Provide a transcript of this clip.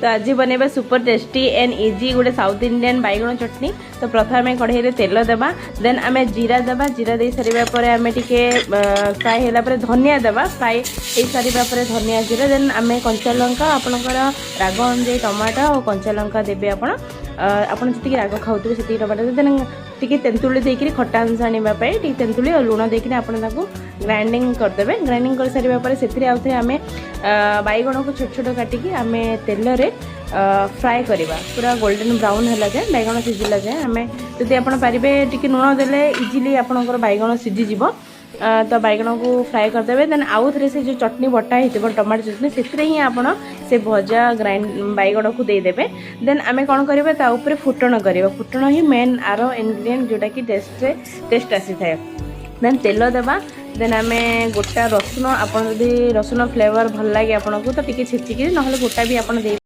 तो आज बनैबा super tasty and easy गोटे साउथ इंडियन बैगण चटनी। तो प्रथम कढ़ाई रे तेल देबा, देन आमे जीरा देबा, जीरा दे सारिबा परे आमे टिके फ्राई होला परे धनिया देबा, फ्राई हे सारिबा परे धनिया जीरा, देन आमे कंचा लंका आपनकर राग अनुसार टमाटो और कंचा लंका देबे आपण आपण जति राग खाउतबे सेति टमाटो देन टिके तेंतुली देकरी खट्टा अंश आनिबा पई टिके तेंतुली और लूण देकरी आपण ताको ग्राइंडिंग कर देबे। ग्राइंडिंग कर सारिबा परे सेति आउथे आमे बैगण को छोट छोट काटिकी आमे तेल रे फ्राए करवा पूरा गोल्डन ब्राउन है जाए बैगण सीझिला जाए आम जदि आप टे लुण देले इजिली आपंकर बैगण सीझीज तो बैगण को फ्राए करदे। देन आउ थे से जो चटनी बटा हो टमाटो चटनी से ही आप भजा ग्राइंड बैगण को देदेवे। देन आम कौन करवा फुटण करवा, फुटण ही मेन आर इनग्रेडिएंट जोटा कि टेस्ट आसी थाए। देन तेल देवा, देन आम गोटा रसुण आप रसुण फ्लेवर भल लगे आपको तो टी छेचिकी ना गोटा भी आप